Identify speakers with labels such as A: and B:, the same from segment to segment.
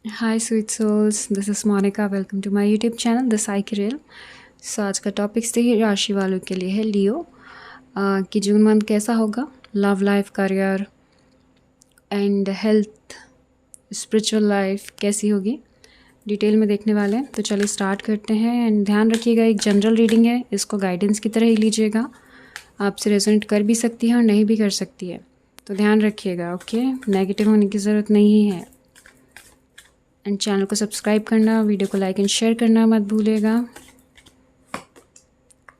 A: Hi, sweet souls. This is Monica. Welcome to my YouTube channel, The Psyche Real. सो आज का topic सही राशि वालों के लिए है लियो कि जून मंथ कैसा होगा, love life, career and health, spiritual life कैसी होगी, डिटेल में देखने वाले हैं। तो चलिए स्टार्ट करते हैं। एंड ध्यान रखिएगा, एक जनरल रीडिंग है, इसको गाइडेंस की तरह ही लीजिएगा। आपसे रेजोनेट कर भी सकती है और नहीं भी कर सकती है, तो ध्यान रखिएगा। ओके, नेगेटिव होने की ज़रूरत नहीं है। एंड चैनल को सब्सक्राइब करना, वीडियो को लाइक एंड शेयर करना मत भूलिएगा।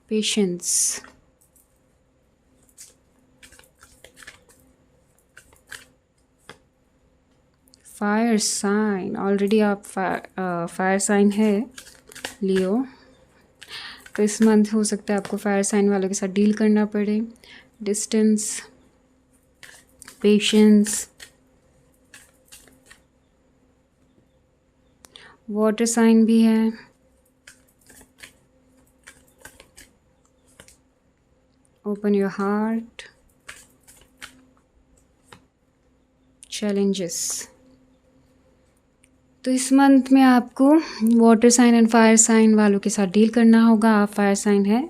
A: पेशेंस, फायर साइन, ऑलरेडी आप फायर साइन है लियो, तो इस मंथ हो सकता है आपको फायर साइन वालों के साथ डील करना पड़े। डिस्टेंस, पेशेंस, वाटर साइन भी है, ओपन योर हार्ट, चैलेंजेस। तो इस मंथ में आपको water sign and fire sign वालों के साथ डील करना होगा। आप फायर साइन है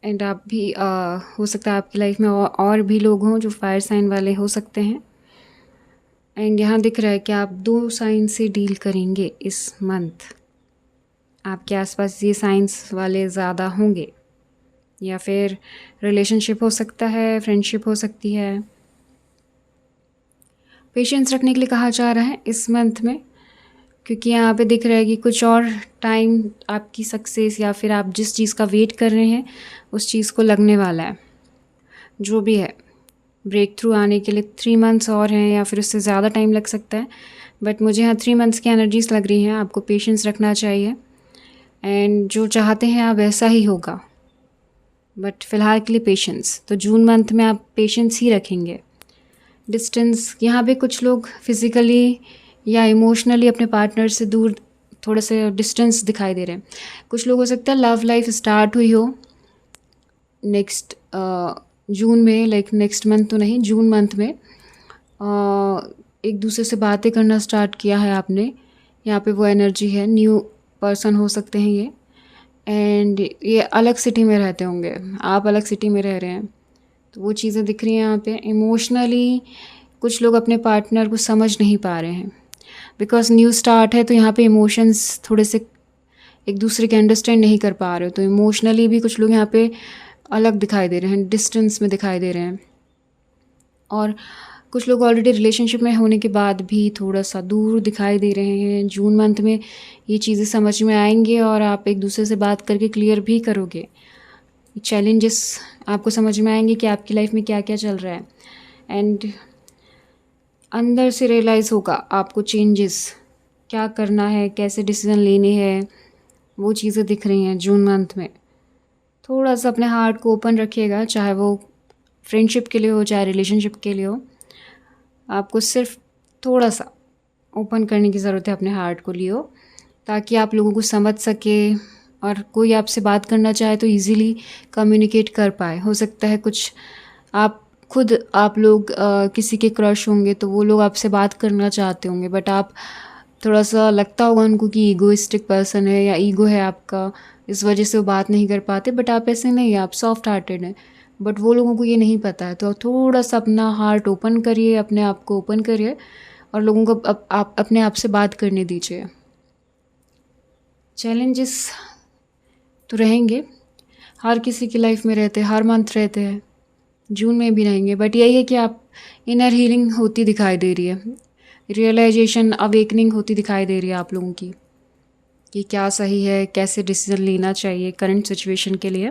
A: एंड आप भी हो सकता है आपकी लाइफ में और भी लोग हों जो फायर साइन वाले हो सकते हैं। एंड यहाँ दिख रहा है कि आप 2 साइन से डील करेंगे इस मंथ। आपके आसपास ये साइंस वाले ज़्यादा होंगे, या फिर रिलेशनशिप हो सकता है, फ्रेंडशिप हो सकती है। पेशेंस रखने के लिए कहा जा रहा है इस मंथ में, क्योंकि यहाँ पे दिख रहा है कि कुछ और टाइम आपकी सक्सेस या फिर आप जिस चीज़ का वेट कर रहे हैं उस चीज़ को लगने वाला है। जो भी है, ब्रेक थ्रू आने के लिए 3 मंथ्स और हैं या फिर उससे ज़्यादा टाइम लग सकता है, बट मुझे यहाँ 3 मंथ्स की एनर्जीज लग रही हैं। आपको पेशेंस रखना चाहिए एंड जो चाहते हैं आप वैसा ही होगा, बट फ़िलहाल के लिए पेशेंस। तो जून मंथ में आप पेशेंस ही रखेंगे। डिस्टेंस, यहाँ पे कुछ लोग फिज़िकली या इमोशनली अपने पार्टनर से दूर, थोड़ा सा डिस्टेंस दिखाई दे रहे हैं। कुछ लोग हो सकता है लव लाइफ स्टार्ट हुई हो नेक्स्ट जून में, लाइक नेक्स्ट मंथ तो नहीं, जून मंथ में एक दूसरे से बातें करना स्टार्ट किया है आपने। यहाँ पे वो एनर्जी है, न्यू पर्सन हो सकते हैं ये, एंड ये अलग सिटी में रहते होंगे, आप अलग सिटी में रह रहे हैं, तो वो चीज़ें दिख रही हैं यहाँ पे। इमोशनली कुछ लोग अपने पार्टनर को समझ नहीं पा रहे हैं, बिकॉज न्यू स्टार्ट है, तो यहाँ पे इमोशंस थोड़े से एक दूसरे के अंडरस्टैंड नहीं कर पा रहे हो, तो इमोशनली भी कुछ लोग यहाँ पे अलग दिखाई दे रहे हैं, डिस्टेंस में दिखाई दे रहे हैं। और कुछ लोग ऑलरेडी रिलेशनशिप में होने के बाद भी थोड़ा सा दूर दिखाई दे रहे हैं। जून मंथ में ये चीज़ें समझ में आएंगे और आप एक दूसरे से बात करके क्लियर भी करोगे। चैलेंजेस आपको समझ में आएंगे कि आपकी लाइफ में क्या क्या चल रहा है, एंड अंदर से रियलाइज़ होगा आपको चेंजेस क्या करना है, कैसे डिसीजन लेने हैं, वो चीज़ें दिख रही हैं जून मंथ में। थोड़ा सा अपने हार्ट को ओपन रखिएगा, चाहे वो फ्रेंडशिप के लिए हो चाहे रिलेशनशिप के लिए हो। आपको सिर्फ थोड़ा सा ओपन करने की ज़रूरत है अपने हार्ट को लियो, ताकि आप लोगों को समझ सके और कोई आपसे बात करना चाहे तो इजीली कम्युनिकेट कर पाए। हो सकता है कुछ आप लोग किसी के क्रश होंगे तो वो लोग आपसे बात करना चाहते होंगे, बट आप थोड़ा सा लगता होगा उनको कि ईगोइस्टिक पर्सन है या ईगो है आपका, इस वजह से वो बात नहीं कर पाते। बट आप ऐसे नहीं हैं, आप सॉफ्ट हार्टेड हैं, बट वो लोगों को ये नहीं पता है। तो थोड़ा सा अपना हार्ट ओपन करिए, अपने आप को ओपन करिए और लोगों को आप अपने आप से बात करने दीजिए। चैलेंजेस तो रहेंगे, हर किसी की लाइफ में रहते हैं, हर मंथ रहते हैं, जून में भी रहेंगे, बट यही है कि आप इनर हीलिंग होती दिखाई दे रही है, रियलाइजेशन, अवेकनिंग होती दिखाई दे रही है आप लोगों की कि क्या सही है, कैसे डिसीजन लेना चाहिए करंट सिचुएशन के लिए,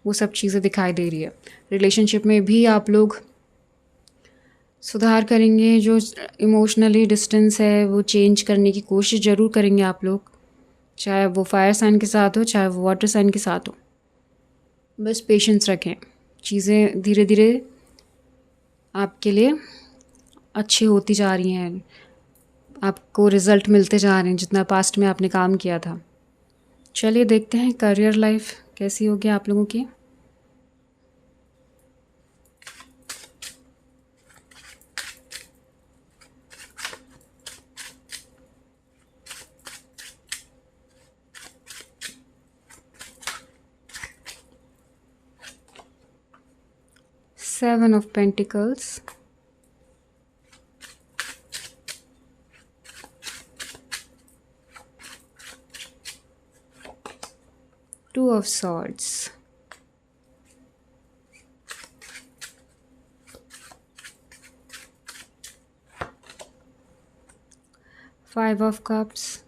A: वो सब चीज़ें दिखाई दे रही है। रिलेशनशिप में भी आप लोग सुधार करेंगे, जो इमोशनली डिस्टेंस है वो चेंज करने की कोशिश ज़रूर करेंगे आप लोग, चाहे वो फायर साइन के साथ हो चाहे वो वाटर साइन के साथ हो। बस पेशेंस रखें, चीज़ें धीरे धीरे आपके लिए अच्छी होती जा रही हैं, आपको रिज़ल्ट मिलते जा रहे हैं जितना पास्ट में आपने काम किया था। चलिए देखते हैं करियर लाइफ कैसी होगी आप लोगों की। Seven of Pentacles, Two of Swords, Five of Cups,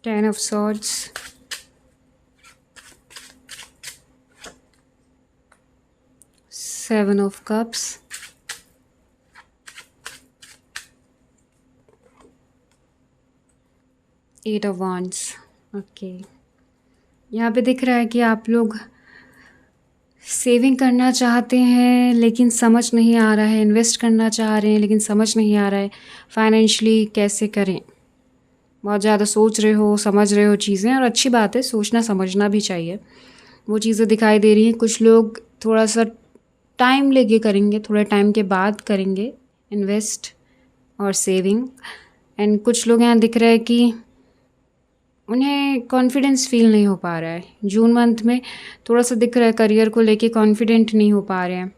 A: Ten of Swords, Seven of Cups, Eight of Wands. Okay, यहाँ पे दिख रहा है कि आप लोग सेविंग करना चाहते हैं लेकिन समझ नहीं आ रहा है, इन्वेस्ट करना चाह रहे हैं लेकिन समझ नहीं आ रहा है फाइनेंशियली कैसे करें। बहुत ज़्यादा सोच रहे हो, समझ रहे हो चीज़ें, और अच्छी बात है, सोचना समझना भी चाहिए। वो चीज़ें दिखाई दे रही हैं। कुछ लोग थोड़ा सा टाइम लेके करेंगे, थोड़े टाइम के बाद करेंगे इन्वेस्ट और सेविंग। एंड कुछ लोग यहाँ दिख रहा है कि उन्हें कॉन्फिडेंस फील नहीं हो पा रहा है। जून मंथ में थोड़ा सा दिख रहा है करियर को लेके कॉन्फिडेंट नहीं हो पा रहे हैं।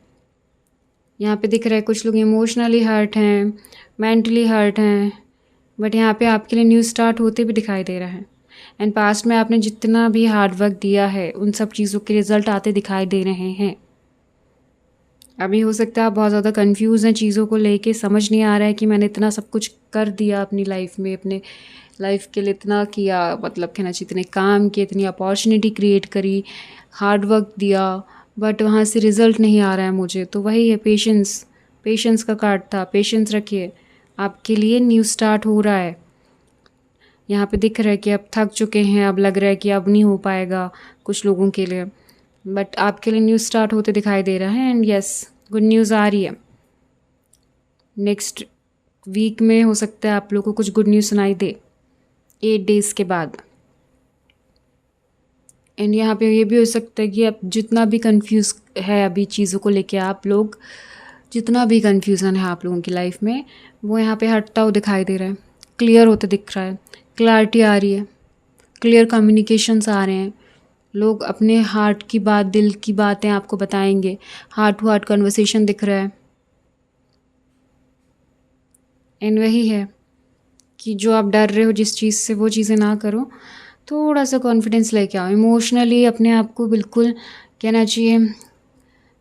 A: यहाँ पे दिख रहा है कुछ लोग इमोशनली हर्ट हैं, मेंटली हर्ट हैं, बट यहाँ पे आपके लिए न्यू स्टार्ट होते भी दिखाई दे रहा है। एंड पास्ट में आपने जितना भी हार्ड वर्क दिया है उन सब चीज़ों के रिजल्ट आते दिखाई दे रहे हैं। अभी हो सकता है आप बहुत ज़्यादा कंफ्यूज हैं चीज़ों को लेके, समझ नहीं आ रहा है कि मैंने इतना सब कुछ कर दिया अपनी लाइफ में, अपने लाइफ के लिए इतना किया, मतलब कहना चाहिए इतने काम किए, इतनी अपॉर्चुनिटी क्रिएट करी, हार्ड वर्क दिया, बट वहाँ से रिज़ल्ट नहीं आ रहा है मुझे। तो वही है, पेशेंस का कार्ड था। पेशेंस रखिए, आपके लिए न्यू स्टार्ट हो रहा है। यहाँ पे दिख रहा है कि अब थक चुके हैं, अब लग रहा है कि अब नहीं हो पाएगा कुछ लोगों के लिए, बट आपके लिए न्यू स्टार्ट होते दिखाई दे रहा है। एंड यस, गुड न्यूज़ आ रही है। नेक्स्ट वीक में हो सकता है आप लोगों को कुछ गुड न्यूज़ सुनाई दे 8 डेज़ के बाद। एंड यहाँ पे ये भी हो सकता है कि आप जितना भी कंफ्यूज है अभी चीज़ों को लेके, आप लोग जितना भी कंफ्यूजन है आप लोगों की लाइफ में, वो यहाँ पे हटता हुआ दिखाई दे रहा है, क्लियर होता दिख रहा है, क्लैरिटी आ रही है, क्लियर कम्युनिकेशंस आ रहे हैं। लोग अपने हार्ट की बात, दिल की बातें आपको बताएंगे। हार्ट टू हार्ट कन्वर्सेशन दिख रहा है। एंड वही है कि जो आप डर रहे हो जिस चीज़ से, वो चीज़ें ना करो। थोड़ा सा कॉन्फिडेंस लेके आओ। इमोशनली अपने आप को बिल्कुल, कहना चाहिए,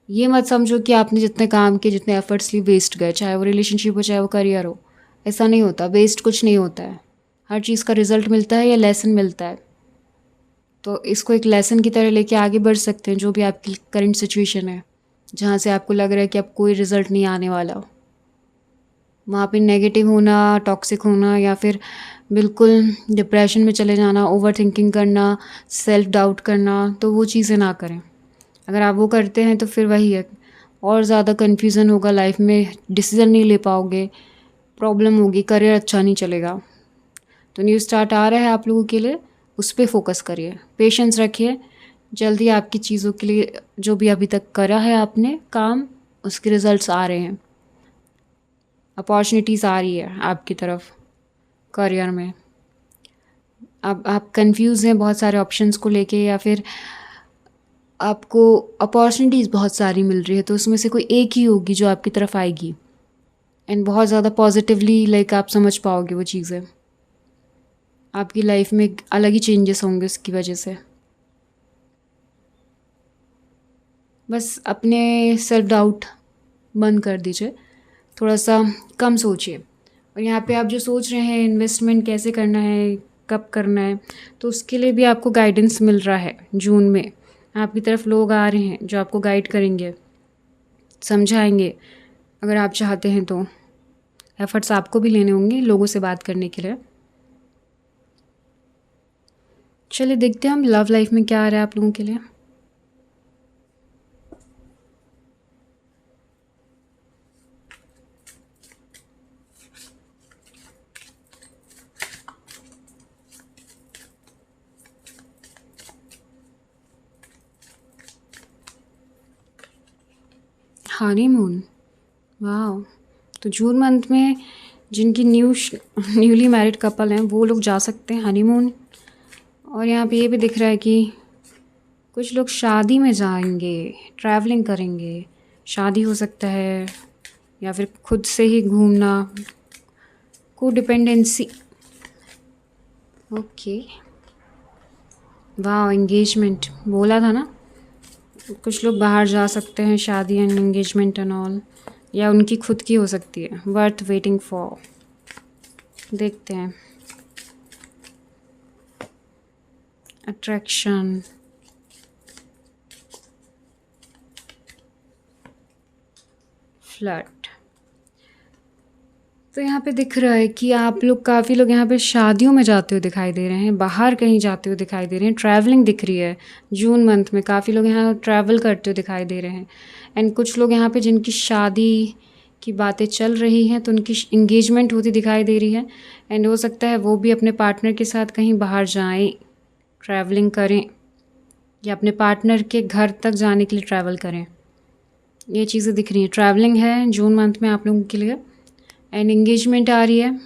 A: ये मत समझो कि आपने जितने काम किए, जितने एफर्ट्स लिए, वेस्ट गए। चाहे वो रिलेशनशिप हो, चाहे वो करियर हो, ऐसा नहीं होता। वेस्ट कुछ नहीं होता है। हर चीज़ का रिजल्ट मिलता है या लेसन मिलता है। तो इसको एक लेसन की तरह लेके आगे बढ़ सकते हैं। जो भी आपकी करंट सिचुएशन है, जहाँ से आपको लग रहा है कि अब कोई रिज़ल्ट नहीं आने वाला, वहाँ पे नेगेटिव होना, टॉक्सिक होना, या फिर बिल्कुल डिप्रेशन में चले जाना, ओवर थिंकिंग करना, सेल्फ डाउट करना, तो वो चीज़ें ना करें। अगर आप वो करते हैं तो फिर वही है, और ज़्यादा कन्फ्यूज़न होगा लाइफ में, डिसीज़न नहीं ले पाओगे, प्रॉब्लम होगी, करियर अच्छा नहीं चलेगा। तो न्यू स्टार्ट आ रहा है आप लोगों के लिए, उस पर फोकस करिए, पेशेंस रखिए। जल्दी आपकी चीज़ों के लिए, जो भी अभी तक करा है आपने काम, उसके रिजल्ट्स आ रहे हैं। अपॉर्चुनिटीज़ आ रही है आपकी तरफ करियर में। अब आप कंफ्यूज हैं बहुत सारे ऑप्शंस को लेके, या फिर आपको अपॉर्चुनिटीज़ बहुत सारी मिल रही है, तो उसमें से कोई एक ही होगी जो आपकी तरफ आएगी। एंड बहुत ज़्यादा पॉजिटिवली लाइक आप समझ पाओगे वो चीज़ें। आपकी लाइफ में एक अलग ही चेंजेस होंगे उसकी वजह से। बस अपने सेल्फ डाउट बंद कर दीजिए, थोड़ा सा कम सोचिए। और यहाँ पे आप जो सोच रहे हैं इन्वेस्टमेंट कैसे करना है, कब करना है, तो उसके लिए भी आपको गाइडेंस मिल रहा है। जून में आपकी तरफ लोग आ रहे हैं जो आपको गाइड करेंगे, समझाएंगे। अगर आप चाहते हैं तो एफर्ट्स आपको भी लेने होंगे लोगों से बात करने के लिए। चलिए देखते हैं हम लव लाइफ में क्या आ रहा है आप लोगों के लिए। हनीमून, वाह। तो जून मंथ में जिनकी न्यूली मैरिड कपल हैं वो लोग जा सकते हैं हनीमून। और यहाँ पे ये भी दिख रहा है कि कुछ लोग शादी में जाएंगे, ट्रैवलिंग करेंगे। शादी हो सकता है या फिर खुद से ही घूमना, को डिपेंडेंसी। ओके, वाह, एंगेजमेंट बोला था ना, कुछ लोग बाहर जा सकते हैं, शादी एंड एंगेजमेंट एंड ऑल, या उनकी खुद की हो सकती है। वर्थ वेटिंग फॉर, देखते हैं। Attraction, flirt. तो यहाँ पे दिख रहा है कि आप लोग, काफ़ी लोग यहाँ पे शादियों में जाते हुए दिखाई दे रहे हैं, बाहर कहीं जाते हुए दिखाई दे रहे हैं, ट्रैवलिंग दिख रही है। जून मंथ में काफ़ी लोग यहाँ ट्रैवल करते हुए दिखाई दे रहे हैं। एंड कुछ लोग यहाँ पे जिनकी शादी की बातें चल रही हैं, तो उनकी इंगेजमेंट होती दिखाई दे रही है। एंड हो सकता है वो भी अपने पार्टनर के साथ कहीं बाहर जाएं, ट्रैवलिंग करें, या अपने पार्टनर के घर तक जाने के लिए ट्रैवल करें। ये चीज़ें दिख रही हैं। ट्रैवलिंग है जून मंथ में आप लोगों के लिए। एंड एंगेजमेंट आ रही है।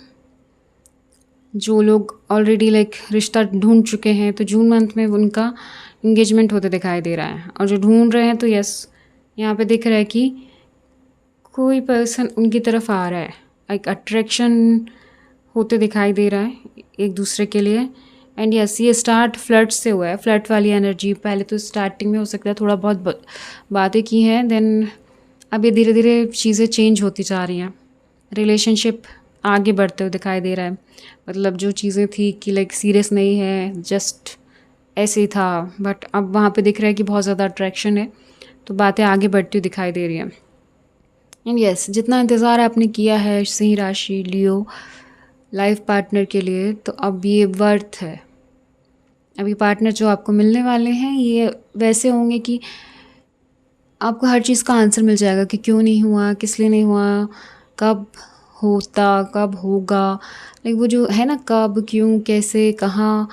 A: जो लोग ऑलरेडी रिश्ता ढूंढ चुके हैं, तो जून मंथ में उनका एंगेजमेंट होते दिखाई दे रहा है। और जो ढूंढ रहे हैं, तो यस, यहाँ पे दिख रहा है कि कोई पर्सन उनकी तरफ आ रहा है, एक अट्रैक्शन होते दिखाई दे रहा है एक दूसरे के लिए। एंड यस, ये स्टार्ट फ्लर्ट से हुआ है, फ्लर्ट वाली एनर्जी। पहले तो स्टार्टिंग में हो सकता है थोड़ा बहुत बातें की हैं, देन अब ये धीरे धीरे चीज़ें चेंज होती जा रही हैं। रिलेशनशिप आगे बढ़ते हुए दिखाई दे रहा है। मतलब जो चीज़ें थी कि सीरियस नहीं है, जस्ट ऐसे ही था, बट अब वहाँ पे दिख रहा है कि बहुत ज़्यादा अट्रैक्शन है, तो बातें आगे बढ़ती हुई दिखाई दे रही हैं। एंड यस, जितना इंतज़ार आपने किया है सिंह राशि, लियो, लाइफ पार्टनर के लिए, तो अब ये वर्थ है। अभी पार्टनर जो आपको मिलने वाले हैं, ये वैसे होंगे कि आपको हर चीज़ का आंसर मिल जाएगा कि क्यों नहीं हुआ, किस लिए नहीं हुआ, कब होता, कब होगा। वो जो है ना, कब, क्यों, कैसे, कहाँ,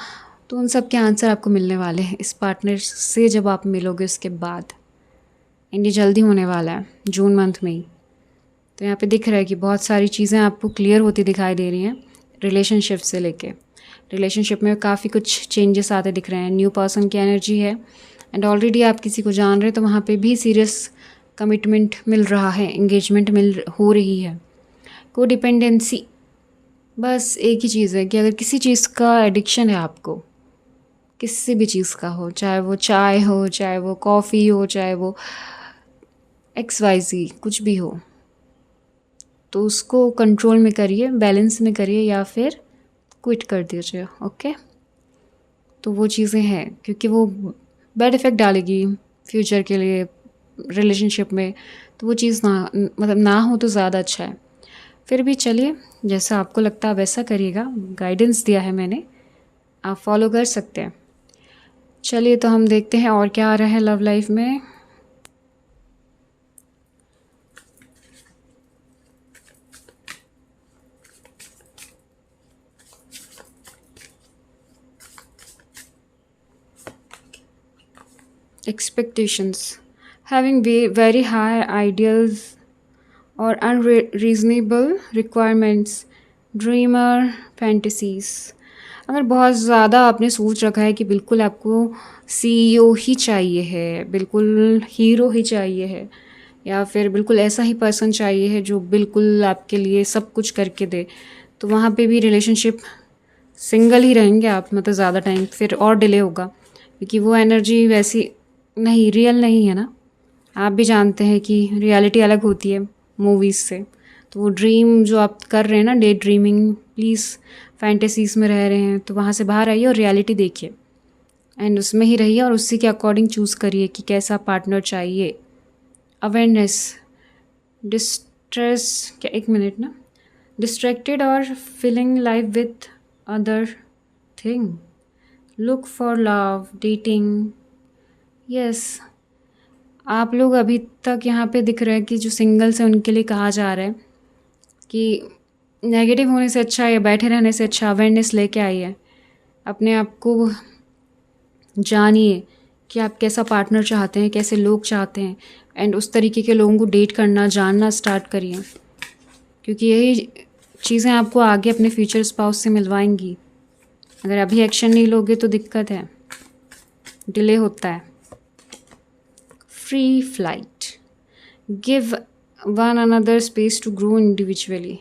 A: तो उन सब के आंसर आपको मिलने वाले हैं इस पार्टनर से जब आप मिलोगे उसके बाद। एंड ये जल्दी होने वाला है, जून मंथ में ही। तो यहाँ पे दिख रहा है कि बहुत सारी चीज़ें आपको क्लियर होती दिखाई दे रही हैं रिलेशनशिप से लेके। रिलेशनशिप में काफ़ी कुछ चेंजेस आते दिख रहे हैं। न्यू पर्सन की एनर्जी है। एंड ऑलरेडी आप किसी को जान रहे हैं, तो वहाँ पे भी सीरियस कमिटमेंट मिल रहा है, एंगेजमेंट हो रही है। को डिपेंडेंसी, बस एक ही चीज़ है कि अगर किसी चीज़ का एडिक्शन है आपको, किसी भी चीज़ का हो, चाहे वो चाय हो, चाहे वो कॉफ़ी हो, चाहे वो XYZ कुछ भी हो, तो उसको कंट्रोल में करिए, बैलेंस में करिए, या फिर क्विट कर दीजिए। ओके, तो वो चीज़ें हैं, क्योंकि वो बैड इफ़ेक्ट डालेगी फ्यूचर के लिए रिलेशनशिप में। तो वो चीज़ ना हो तो ज़्यादा अच्छा है। फिर भी चलिए, जैसा आपको लगता है वैसा करिएगा। गाइडेंस दिया है मैंने, आप फॉलो कर सकते हैं। चलिए, तो हम देखते हैं और क्या आ रहा है लव लाइफ में। Expectations, having very high ideals or unreasonable requirements, dreamer fantasies। अगर बहुत ज़्यादा आपने सोच रखा है कि बिल्कुल आपको CEO ही चाहिए है, बिल्कुल हीरो ही चाहिए है, या फिर बिल्कुल ऐसा ही पर्सन चाहिए है जो बिल्कुल आपके लिए सब कुछ करके दे, तो वहाँ पे भी रिलेशनशिप सिंगल ही रहेंगे आप, मतलब ज़्यादा टाइम, फिर और डिले होगा, क्योंकि वो एनर्जी वैसी नहीं, रियल नहीं है ना। आप भी जानते हैं कि रियलिटी अलग होती है मूवीज़ से। तो वो ड्रीम जो आप कर रहे हैं ना, डे ड्रीमिंग, प्लीज़ फैंटेसीज़ में रह रहे हैं, तो वहाँ से बाहर आइए और रियलिटी देखिए, एंड उसमें ही रहिए, और उसी के अकॉर्डिंग चूज़ करिए कि कैसा पार्टनर चाहिए। अवेयरनेस, डिस्ट्रेस, क्या, एक मिनट ना, डिस्ट्रैक्टेड और filling life with other thing, look for love, dating. Yes, आप लोग अभी तक यहाँ पे दिख रहे हैं कि जो सिंगल्स हैं उनके लिए कहा जा रहा है कि नेगेटिव होने से अच्छा या बैठे रहने से अच्छा अवेयरनेस लेके आइए, अपने आप को जानिए कि आप कैसा पार्टनर चाहते हैं, कैसे लोग चाहते हैं, एंड उस तरीके के लोगों को डेट करना, जानना स्टार्ट करिए, क्योंकि यही चीज़ें आपको आगे अपने फ्यूचर स्पाउस से मिलवाएंगी। अगर अभी एक्शन नहीं लोगे तो दिक्कत है, डिले होता है। Free flight, give one another space to grow individually,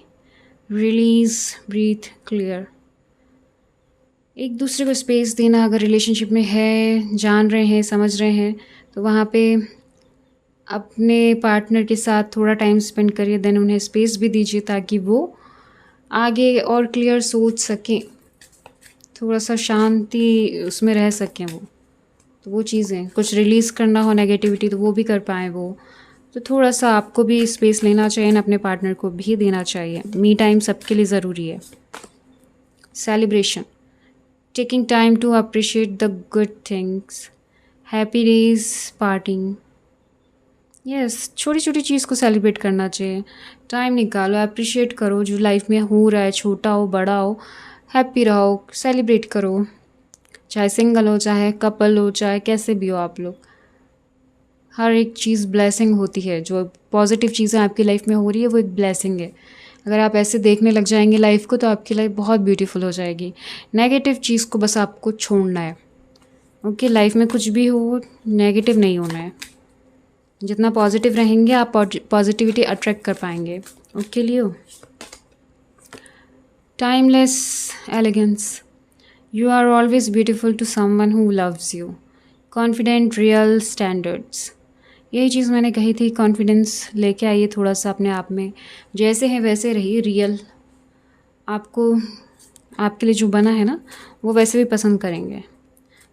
A: release, breathe, clear. एक दूसरे को स्पेस देना, अगर रिलेशनशिप में है, जान रहे हैं, समझ रहे हैं, तो वहाँ पे अपने पार्टनर के साथ थोड़ा टाइम स्पेंड करिए, देन उन्हें स्पेस भी दीजिए ताकि वो आगे और क्लियर सोच सकें, थोड़ा सा शांति उसमें रह सकें वो। तो वो चीज़ें कुछ रिलीज़ करना हो नेगेटिविटी तो वो भी कर पाएँ वो। तो थोड़ा सा आपको भी स्पेस लेना चाहिए, अपने पार्टनर को भी देना चाहिए। मी टाइम सबके लिए ज़रूरी है। Celebration, taking time to appreciate the good things, happy days, parting. Yes, छोटी छोटी चीज़ को सेलिब्रेट करना चाहिए। टाइम निकालो, अप्रिशिएट करो जो लाइफ में हो रहा है, छोटा हो बड़ा हो, हैप्पी रहो, सेलिब्रेट करो। चाहे सिंगल हो, चाहे कपल हो, चाहे कैसे भी हो आप लोग। हर एक चीज़ ब्लेसिंग होती है। जो पॉजिटिव चीज़ें आपकी लाइफ में हो रही है वो एक ब्लेसिंग है। अगर आप ऐसे देखने लग जाएंगे लाइफ को तो आपकी लाइफ बहुत ब्यूटीफुल हो जाएगी। नेगेटिव चीज़ को बस आपको छोड़ना है। ओके, लाइफ में कुछ भी हो नेगेटिव नहीं होना है। जितना पॉजिटिव रहेंगे आप पॉजिटिविटी अट्रैक्ट कर पाएंगे। Okay Leo, timeless elegance, you are always beautiful to someone who loves you, confident, real, standards. यही चीज़ मैंने कही थी, कॉन्फिडेंस लेके आइए थोड़ा सा अपने आप में, जैसे हैं वैसे रहिए, रियल। आपको आपके लिए जो बना है ना वो वैसे भी पसंद करेंगे।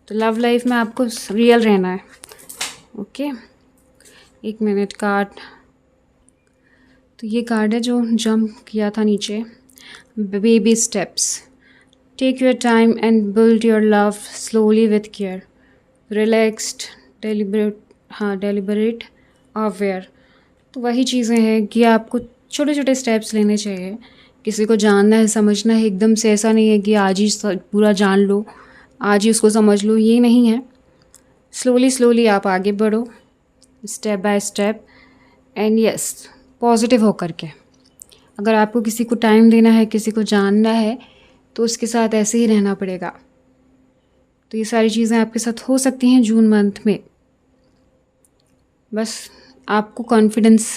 A: तो लव लाइफ में आपको रियल रहना है। ओके, एक मिनट, कार्ड। तो ये कार्ड है जो जंप किया था नीचे। Baby steps, take your time and build your love slowly with care, relaxed, deliberate, aware. तो वही चीज़ें हैं कि आपको छोटे छोटे स्टेप्स लेने चाहिए। किसी को जानना है, समझना है, एकदम से ऐसा नहीं है कि आज ही पूरा जान लो, आज ही उसको समझ लो, ये नहीं है। स्लोली स्लोली आप आगे बढ़ो, step by step, and yes, positive होकर के। अगर आपको किसी को टाइम देना है, किसी को जानना है, तो उसके साथ ऐसे ही रहना पड़ेगा। तो ये सारी चीज़ें आपके साथ हो सकती हैं जून मंथ में। बस आपको कॉन्फिडेंस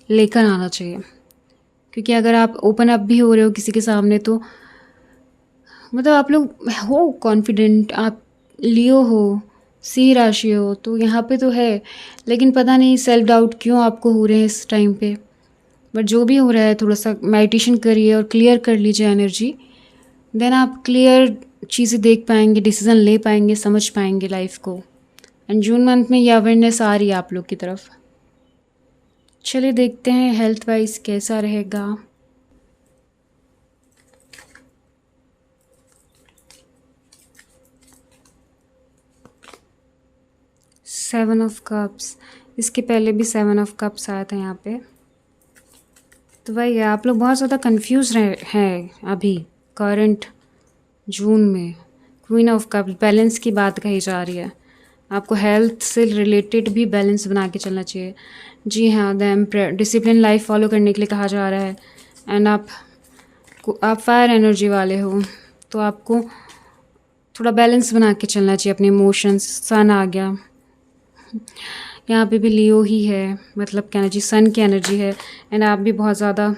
A: लेकर आना चाहिए, क्योंकि अगर आप ओपन अप भी हो रहे हो किसी के सामने तो मतलब आप लोग हो कॉन्फिडेंट, आप लियो हो, सी राशि हो, तो यहाँ पे तो है। लेकिन पता नहीं सेल्फ डाउट क्यों आपको हो रहे हैं इस टाइम पे। बट जो भी हो रहा है थोड़ा सा मेडिटेशन करिए और क्लियर कर लीजिए एनर्जी, देन आप क्लियर चीज़ें देख पाएंगे, डिसीजन ले पाएंगे, समझ पाएंगे लाइफ को। एंड जून मंथ में ये अवेयरनेस आ रही है आप लोग की तरफ। चलिए देखते हैं हेल्थ वाइज कैसा रहेगा। सेवन ऑफ कप्स, इसके पहले भी सेवन ऑफ कप्स आया था यहाँ पे। तो वही है, आप लोग बहुत ज़्यादा कंफ्यूज हैं अभी करंट जून में। क्वीन ऑफ कप्स, बैलेंस की बात कही जा रही है। आपको हेल्थ से रिलेटेड भी बैलेंस बना के चलना चाहिए। जी हाँ, the emperor, discipline life follow करने के लिए कहा जा रहा है। एंड आप फायर एनर्जी वाले हो तो आपको थोड़ा बैलेंस बना के चलना चाहिए अपने इमोशंस। सन आ गया, यहाँ पे भी लियो ही है, मतलब कहना चाहिए सन की एनर्जी है। एंड आप भी बहुत ज़्यादा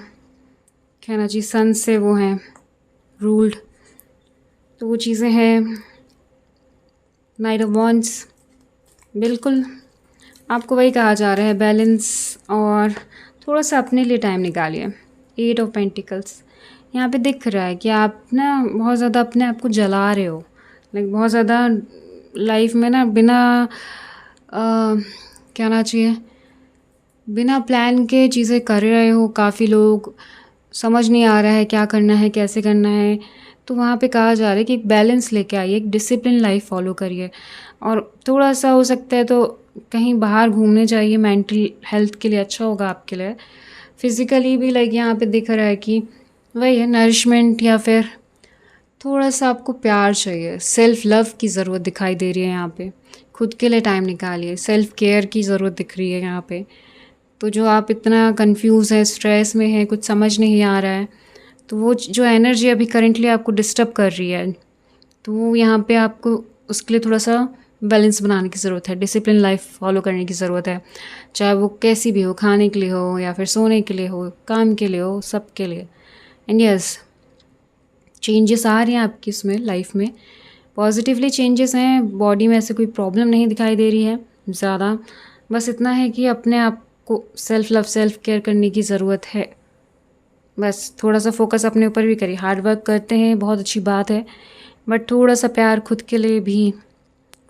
A: कहना चाहिए सन से वो हैं रूल्ड। तो वो चीज़ें हैं। नाइट ऑफ वॉन्ड्स, बिल्कुल आपको वही कहा जा रहा है, बैलेंस और थोड़ा सा अपने लिए टाइम निकालिए। एट ऑफ पेंटिकल्स, यहाँ पे दिख रहा है कि आप ना बहुत ज़्यादा अपने आप को जला रहे हो। लाइक बहुत ज़्यादा लाइफ में ना बिना कहना चाहिए बिना प्लान के चीज़ें कर रहे हो। काफ़ी लोग समझ नहीं आ रहा है क्या करना है, कैसे करना है। तो वहाँ पे कहा जा रहा है कि एक बैलेंस लेके आइए, एक डिसिप्लिन लाइफ फॉलो करिए। और थोड़ा सा हो सकता है तो कहीं बाहर घूमने जाइए, मेंटल हेल्थ के लिए अच्छा होगा आपके लिए। फिज़िकली भी लाइक यहाँ पे दिख रहा है कि वही है, नरिशमेंट या फिर थोड़ा सा आपको प्यार चाहिए, सेल्फ लव की ज़रूरत दिखाई दे रही है यहाँ पे। खुद के लिए टाइम निकालिए, सेल्फ केयर की ज़रूरत दिख रही है यहाँ पे। तो जो आप इतना कंफ्यूज है, स्ट्रेस में है, कुछ समझ नहीं आ रहा है, तो वो जो एनर्जी अभी करेंटली आपको डिस्टर्ब कर रही है, तो वो यहाँ पे आपको उसके लिए थोड़ा सा बैलेंस बनाने की ज़रूरत है, डिसिप्लिन लाइफ फॉलो करने की ज़रूरत है, चाहे वो कैसी भी हो, खाने के लिए हो या फिर सोने के लिए हो, काम के लिए हो, सब के लिए। एंड यस, चेंजेस आ रहे हैं आपकी इसमें लाइफ में, पॉजिटिवली चेंजेस हैं, बॉडी में ऐसे कोई प्रॉब्लम नहीं दिखाई दे रही है ज़्यादा। बस इतना है कि अपने आप को सेल्फ लव, सेल्फ केयर करने की ज़रूरत है। बस थोड़ा सा फोकस अपने ऊपर भी करिए। हार्ड वर्क करते हैं, बहुत अच्छी बात है, बट थोड़ा सा प्यार खुद के लिए भी,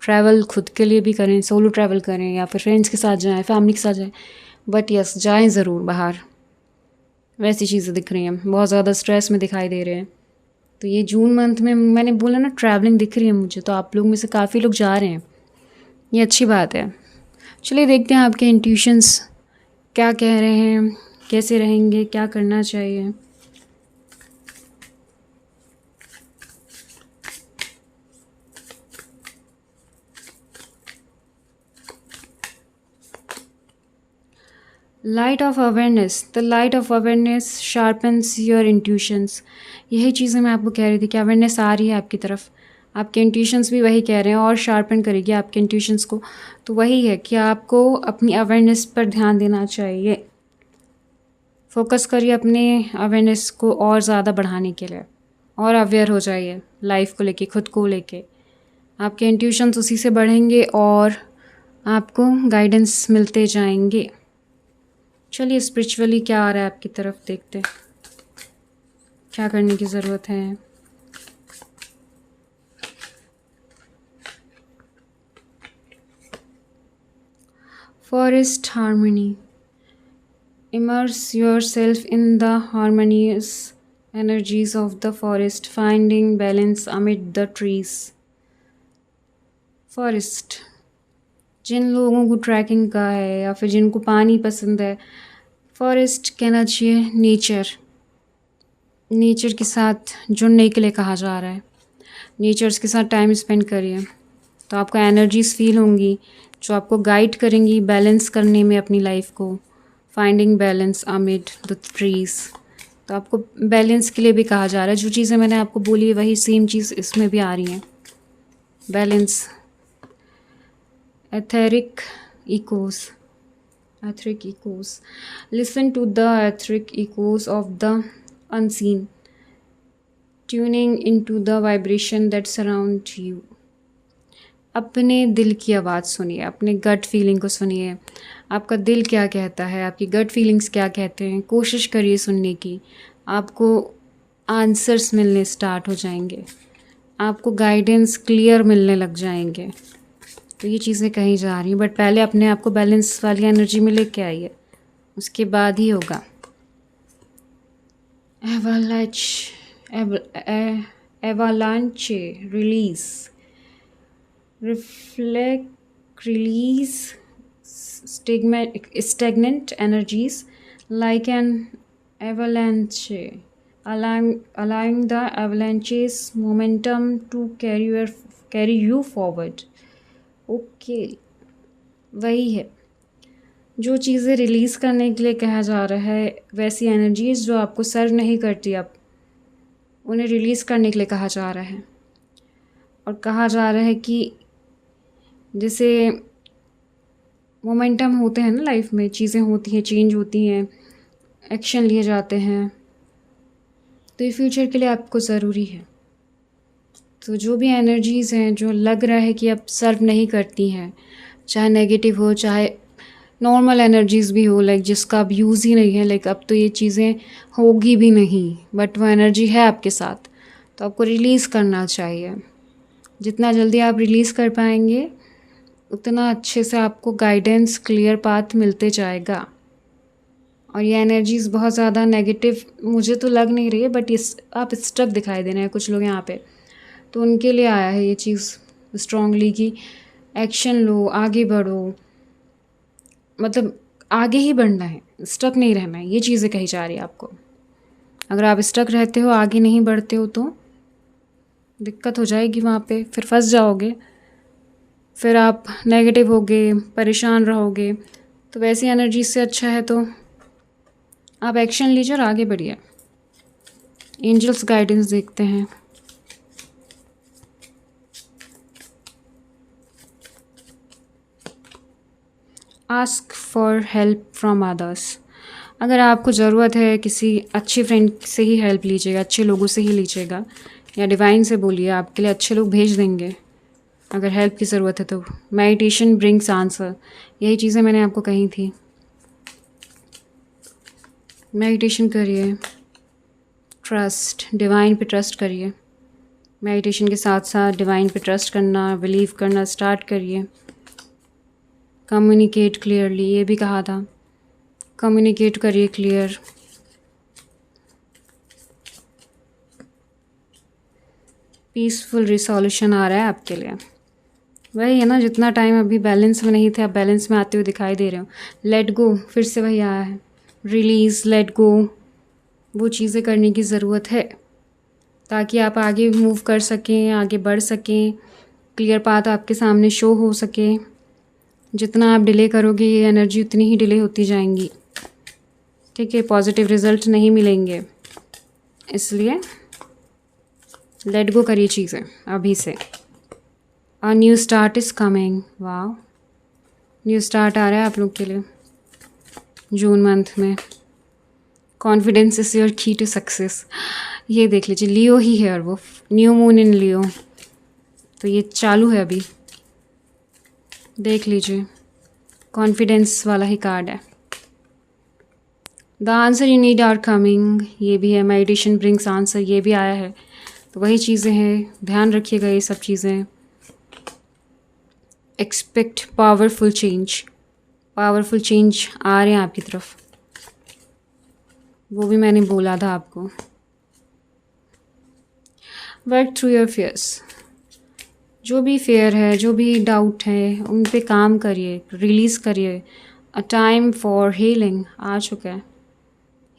A: ट्रैवल खुद के लिए भी करें, सोलो ट्रैवल करें या फिर फ्रेंड्स के साथ जाएं, फैमिली के साथ जाएं, बट यस जाएं ज़रूर बाहर। वैसी चीज़ें दिख रही हैं, बहुत ज़्यादा स्ट्रेस में दिखाई दे रहे हैं। तो ये जून मंथ में मैंने बोला ना, ट्रैवलिंग दिख रही है मुझे, तो आप लोग में से काफ़ी लोग जा रहे हैं, ये अच्छी बात है। चलिए देखते हैं आपके इंट्यूशंस क्या कह रहे हैं, कैसे रहेंगे, क्या करना चाहिए। Light of awareness, the light of awareness sharpens your intuitions. यही चीज़ें मैं आपको कह रही थी कि अवेयरनेस आ रही है आपकी तरफ, आपके इंट्यूशंस भी वही कह रहे हैं और शार्पन करेगी आपके इंट्यूशंस को। तो वही है कि आपको अपनी अवेयरनेस पर ध्यान देना चाहिए, फोकस करिए अपने अवेयरनेस को और ज़्यादा बढ़ाने के लिए, और अवेयर हो जाइए लाइफ को लेके, खुद को लेके। आपके इंट्यूशंस उसी से बढ़ेंगे और आपको गाइडेंस मिलते जाएंगे। चलिए स्पिरिचुअली क्या आ रहा है आपकी तरफ, देखते हैं क्या करने की ज़रूरत है। Forest harmony, immerse yourself in the harmonious energies of the forest, finding balance amid the trees. Forest, जिन लोगों को ट्रैकिंग का है या फिर जिनको पानी पसंद है, फॉरेस्ट कहना चाहिए नेचर, नेचर के साथ जुड़ने के लिए कहा जा रहा है। नेचर्स के साथ टाइम स्पेंड करिए तो आपको एनर्जीज फील होंगी जो आपको गाइड करेंगी बैलेंस करने में अपनी लाइफ को, finding balance amid the trees. तो आपको बैलेंस के लिए भी कहा जा रहा है, जो चीज़ें मैंने आपको बोली है वही सेम चीज़ इसमें भी आ रही हैं, balance. Etheric echoes, etheric echoes, listen to the etheric echoes of the unseen, tuning into the vibration that surround you. अपने दिल की आवाज़ सुनिए, अपने गट फीलिंग को सुनिए, आपका दिल क्या कहता है, आपकी गट फीलिंग्स क्या कहते हैं, कोशिश करिए सुनने की। आपको आंसर्स मिलने स्टार्ट हो जाएंगे, आपको गाइडेंस क्लियर मिलने लग जाएंगे। तो ये चीज़ें कही जा रही हैं, बट पहले अपने आप को बैलेंस वाली एनर्जी में लेके आइए, उसके बाद ही होगा। Avalanche release, reflect release stagnant energies like an avalanche, allowing the avalanche's momentum to carry you forward. Okay, वही है जो चीज़ें रिलीज़ करने के लिए कहा जा रहा है, वैसी एनर्जीज जो आपको सर्व नहीं करती, अब उन्हें रिलीज़ करने के लिए कहा जा रहा है। और कहा जा रहा है कि जैसे मोमेंटम होते हैं ना लाइफ में, चीज़ें होती हैं, चेंज होती हैं, एक्शन लिए जाते हैं, तो ये फ्यूचर के लिए आपको ज़रूरी है। तो जो भी एनर्जीज़ हैं जो लग रहा है कि अब सर्व नहीं करती हैं, चाहे नेगेटिव हो चाहे नॉर्मल एनर्जीज़ भी हो, लाइक जिसका अब यूज़ ही नहीं है, लाइक अब तो ये चीज़ें होगी भी नहीं, बट वो एनर्जी है आपके साथ, तो आपको रिलीज़ करना चाहिए। जितना जल्दी आप रिलीज़ कर पाएंगे उतना अच्छे से आपको गाइडेंस, क्लियर पाथ मिलते जाएगा। और ये एनर्जीज़ बहुत ज़्यादा नेगेटिव मुझे तो लग नहीं रही है, बट आप स्ट्रक दिखाई दे रहे हैं कुछ लोग यहाँ पे, तो उनके लिए आया है ये चीज़ स्ट्रॉन्गली कि एक्शन लो, आगे बढ़ो, मतलब आगे ही बढ़ना है, स्टक नहीं रहना है, ये चीज़ें कही जा रही है आपको। अगर आप स्टक रहते हो, आगे नहीं बढ़ते हो, तो दिक्कत हो जाएगी वहाँ पे, फिर फंस जाओगे, फिर आप नेगेटिव होगे, परेशान रहोगे। तो वैसी एनर्जी से अच्छा है तो आप एक्शन लीजिए और आगे बढ़िए। एंजल्स गाइडेंस देखते हैं। Ask for help from others. अगर आपको ज़रूरत है किसी अच्छी फ्रेंड से ही हेल्प लीजिएगा, अच्छे लोगों से ही लीजिएगा, या डिवाइन से बोलिए, आपके लिए अच्छे लोग भेज देंगे अगर हेल्प की ज़रूरत है तो। मेडिटेशन ब्रिंग्स आंसर, यही चीज़ें मैंने आपको कही थी। मेडिटेशन करिए, ट्रस्ट, डिवाइन पे ट्रस्ट करिए। मेडिटेशन के साथ साथ डिवाइन पे ट्रस्ट करना, बिलीव करना स्टार्ट करिए। कम्युनिकेट क्लियरली, ये भी कहा था, कम्युनिकेट करिए क्लियर। पीसफुल रिसोल्यूशन आ रहा है आपके लिए। वही है ना, जितना टाइम अभी बैलेंस में नहीं थे, आप बैलेंस में आते हुए दिखाई दे रहे हो। लेट गो, फिर से वही आया है, रिलीज़, लेट गो। वो चीज़ें करने की ज़रूरत है ताकि आप आगे मूव कर सकें, आगे बढ़ सकें, क्लियर पाथ आपके सामने शो हो सके। जितना आप डिले करोगे ये एनर्जी उतनी ही डिले होती जाएंगी, ठीक है, पॉजिटिव रिजल्ट नहीं मिलेंगे। इसलिए लेट गो करिए चीज़ें अभी से। A new start is coming. वाह, न्यू स्टार्ट आ रहा है आप लोग के लिए जून मंथ में। कॉन्फिडेंस इज योर की टू सक्सेस, ये देख लीजिए, लियो ही है और वो न्यू मून इन लियो, तो ये चालू है अभी, देख लीजिए, कॉन्फिडेंस वाला ही कार्ड है। The answer you need are coming, ये भी है। मेडिटेशन ब्रिंग्स आंसर, ये भी आया है। तो वही चीज़ें हैं, ध्यान रखिएगा ये सब चीज़ें। Expect powerful change, powerful change आ रहे हैं आपकी तरफ, वो भी मैंने बोला था आपको। वर्क थ्रू योर फियर्स, जो भी फेयर है, जो भी डाउट है, उन पे काम करिए, रिलीज़ करिए। अ टाइम फॉर हीलिंग आ चुका है।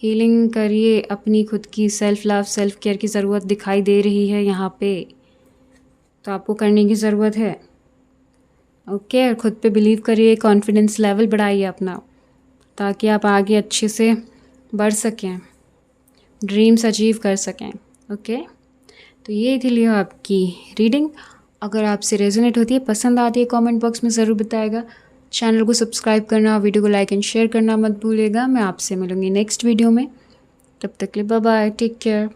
A: हीलिंग करिए अपनी खुद की, सेल्फ लव, सेल्फ केयर की ज़रूरत दिखाई दे रही है यहाँ पे, तो आपको करने की ज़रूरत है। ओके, और खुद पे बिलीव करिए, कॉन्फिडेंस लेवल बढ़ाइए अपना, ताकि आप आगे अच्छे से बढ़ सकें, ड्रीम्स अचीव कर सकें। ओके, तो ये थी लियो आपकी रीडिंग। अगर आपसे रेजोनेट होती है, पसंद आती है, कमेंट बॉक्स में ज़रूर बताएगा। चैनल को सब्सक्राइब करना, वीडियो को लाइक एंड शेयर करना मत भूलिएगा। मैं आपसे मिलूँगी नेक्स्ट वीडियो में, तब तक के लिए बाय बाय, टेक केयर।